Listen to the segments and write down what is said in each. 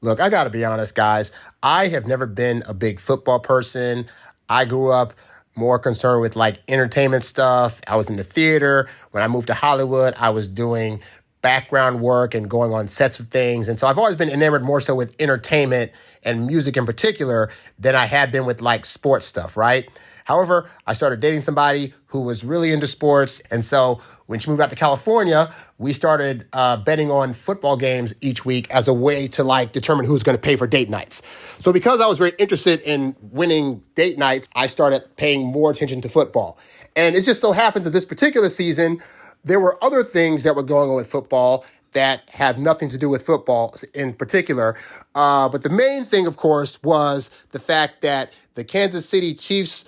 Look, I got to be honest, guys. I have never been a big football person. I grew up more concerned with like entertainment stuff. I was in the theater. When I moved to Hollywood, I was doing background work and going on sets of things. And so I've always been enamored more so with entertainment and music in particular than I had been with like sports stuff, right? However, I started dating somebody who was really into sports. And so when she moved out to California, we started betting on football games each week as a way to like determine who's going to pay for date nights. So because I was very interested in winning date nights, I started paying more attention to football. And it just so happens that this particular season, there were other things that were going on with football that have nothing to do with football in particular. But the main thing, of course, was the fact that the Kansas City Chiefs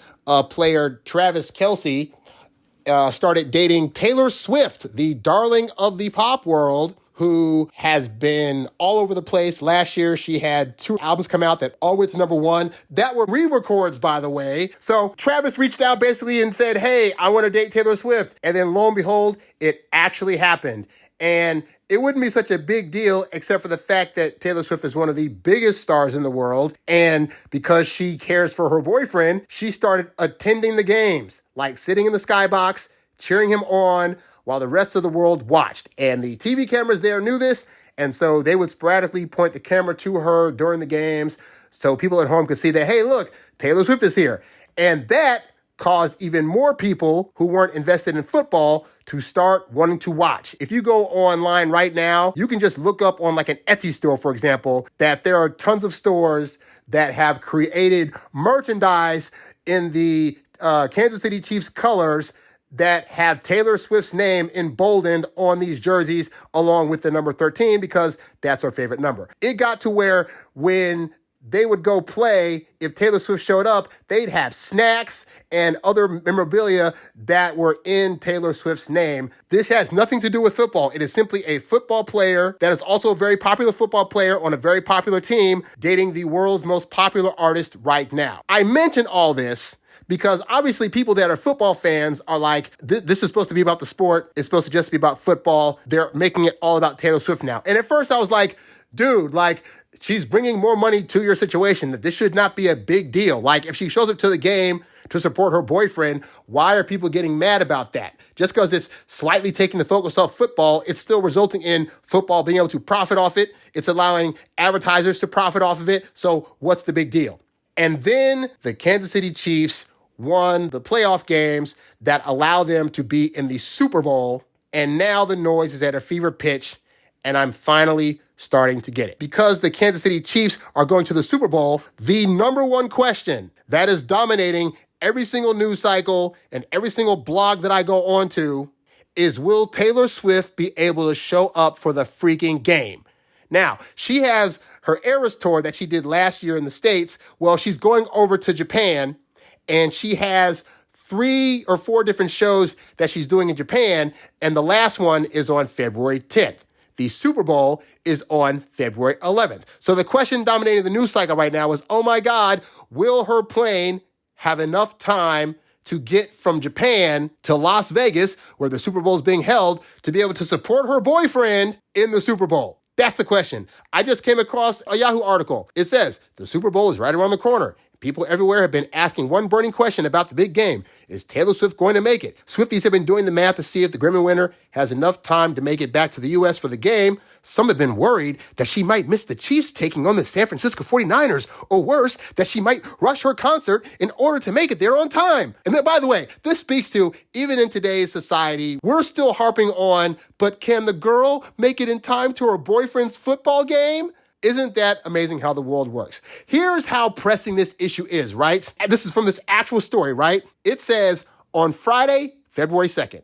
player Travis Kelce started dating Taylor Swift, the darling of the pop world, who has been all over the place. Last year, she had 2 albums come out that all went to number 1. That were re-records, by the way. So Travis reached out basically and said, hey, I want to date Taylor Swift. And then lo and behold, it actually happened. And it wouldn't be such a big deal except for the fact that Taylor Swift is one of the biggest stars in the world. And because she cares for her boyfriend, she started attending the games, like sitting in the skybox, cheering him on while the rest of the world watched. And the TV cameras there knew this. And so they would sporadically point the camera to her during the games so people at home could see that, hey, look, Taylor Swift is here. And that caused even more people who weren't invested in football to start wanting to watch. If you go online right now, you can just look up on like an Etsy store, for example, that there are tons of stores that have created merchandise in the Kansas City Chiefs colors that have Taylor Swift's name emboldened on these jerseys along with the number 13 because that's her favorite number. It got to where when they would go play, if Taylor Swift showed up, they'd have snacks and other memorabilia that were in Taylor Swift's name. This has nothing to do with football. It is simply a football player that is also a very popular football player on a very popular team dating the world's most popular artist right now. I mention all this because obviously people that are football fans are like, this is supposed to be about the sport. It's supposed to just be about football. They're making it all about Taylor Swift now. And at first I was like, dude, like, she's bringing more money to your situation. That this should not be a big deal. Like, if she shows up to the game to support her boyfriend, why are people getting mad about that? Just because it's slightly taking the focus off football, it's still resulting in football being able to profit off it. It's allowing advertisers to profit off of it. So what's the big deal? And then the Kansas City Chiefs won the playoff games that allow them to be in the Super Bowl. And now the noise is at a fever pitch. And I'm finally starting to get it. Because the Kansas City Chiefs are going to the Super Bowl, the number one question that is dominating every single news cycle and every single blog that I go on to is, will Taylor Swift be able to show up for the freaking game? Now, she has her Eras tour that she did last year in the States. Well, she's going over to Japan, and she has 3 or 4 different shows that she's doing in Japan, and the last one is on February 10th. The Super Bowl is on February 11th. So the question dominating the news cycle right now is, oh my God, will her plane have enough time to get from Japan to Las Vegas, where the Super Bowl is being held, to be able to support her boyfriend in the Super Bowl? That's the question. I just came across a Yahoo article. It says the Super Bowl is right around the corner. People everywhere have been asking one burning question about the big game. Is Taylor Swift going to make it? Swifties have been doing the math to see if the Grammy winner has enough time to make it back to the U.S. for the game. Some have been worried that she might miss the Chiefs taking on the San Francisco 49ers, or worse, that she might rush her concert in order to make it there on time. And then, by the way, this speaks to, even in today's society, we're still harping on, but can the girl make it in time to her boyfriend's football game? Isn't that amazing how the world works? Here's how pressing this issue is, right? And this is from this actual story, right? It says, on Friday, February 2nd,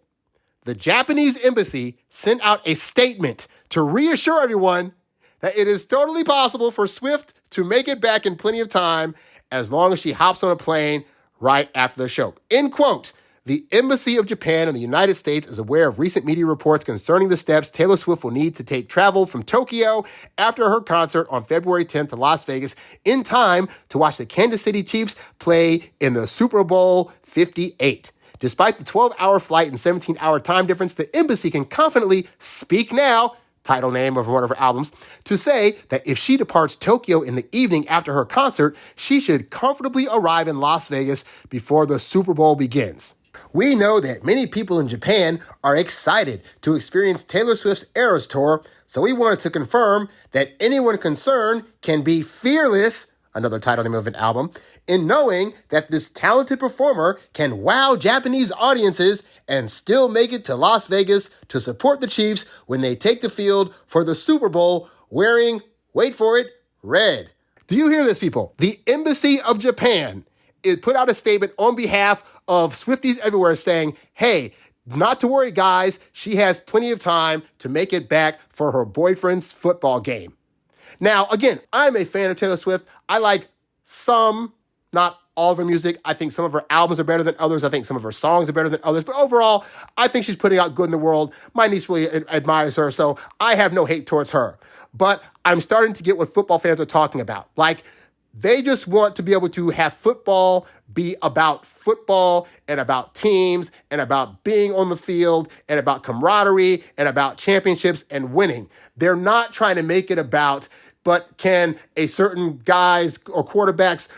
the Japanese embassy sent out a statement to reassure everyone that it is totally possible for Swift to make it back in plenty of time as long as she hops on a plane right after the show. End quote. The Embassy of Japan in the United States is aware of recent media reports concerning the steps Taylor Swift will need to take travel from Tokyo after her concert on February 10th to Las Vegas in time to watch the Kansas City Chiefs play in the Super Bowl 58. Despite the 12-hour flight and 17-hour time difference, the embassy can confidently speak now title name of one of her albums, to say that if she departs Tokyo in the evening after her concert, she should comfortably arrive in Las Vegas before the Super Bowl begins. We know that many people in Japan are excited to experience Taylor Swift's Eras Tour, so we wanted to confirm that anyone concerned can be fearless, another title name of an album, in knowing that this talented performer can wow Japanese audiences and still make it to Las Vegas to support the Chiefs when they take the field for the Super Bowl wearing, wait for it, red. Do you hear this, people? The Embassy of Japan put out a statement on behalf of Swifties everywhere saying, hey, not to worry, guys, she has plenty of time to make it back for her boyfriend's football game. Now, again, I'm a fan of Taylor Swift. I like some, not all of her music. I think some of her albums are better than others. I think some of her songs are better than others. But overall, I think she's putting out good in the world. My niece really admires her, so I have no hate towards her. But I'm starting to get what football fans are talking about. Like, they just want to be able to have football be about football and about teams and about being on the field and about camaraderie and about championships and winning. They're not trying to make it about, but can a certain guy's or quarterback's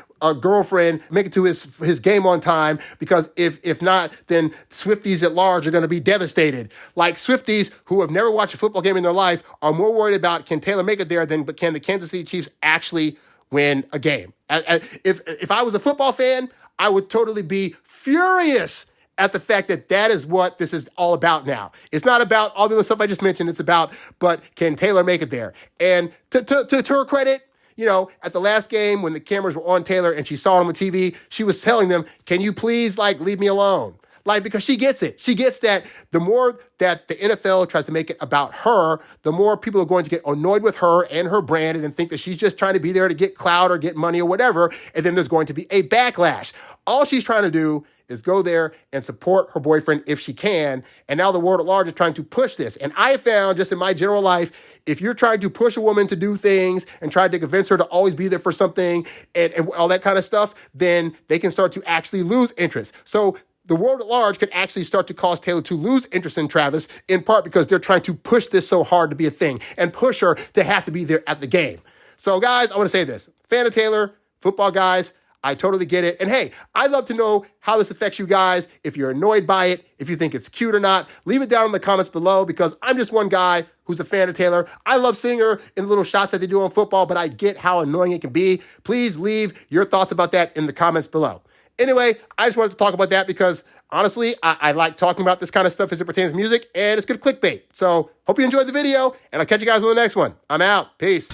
girlfriend make it to his game on time? Because if not, then Swifties at large are going to be devastated. Like, Swifties who have never watched a football game in their life are more worried about, can Taylor make it there, than but can the Kansas City Chiefs actually win a game. If I was a football fan, I would totally be furious at the fact that that is what this is all about now. It's not about all the other stuff I just mentioned. It's about, but can Taylor make it there? And to her credit, you know, at the last game when the cameras were on Taylor and she saw him on TV, she was telling them, can you please, leave me alone? Because she gets it. She gets that the more that the NFL tries to make it about her, the more people are going to get annoyed with her and her brand and then think that she's just trying to be there to get clout or get money or whatever. And then there's going to be a backlash. All she's trying to do is go there and support her boyfriend if she can. And now the world at large is trying to push this. And I found, just in my general life, if you're trying to push a woman to do things and try to convince her to always be there for something and all that kind of stuff, then they can start to actually lose interest. So the world at large could actually start to cause Taylor to lose interest in Travis, in part because they're trying to push this so hard to be a thing and push her to have to be there at the game. So, guys, I want to say this. Fan of Taylor, football guys, I totally get it. And hey, I'd love to know how this affects you guys, if you're annoyed by it, if you think it's cute or not. Leave it down in the comments below, because I'm just one guy who's a fan of Taylor. I love seeing her in little shots that they do on football, but I get how annoying it can be. Please leave your thoughts about that in the comments below. Anyway, I just wanted to talk about that because, honestly, I like talking about this kind of stuff as it pertains to music, and it's good clickbait. So, hope you enjoyed the video, and I'll catch you guys on the next one. I'm out. Peace.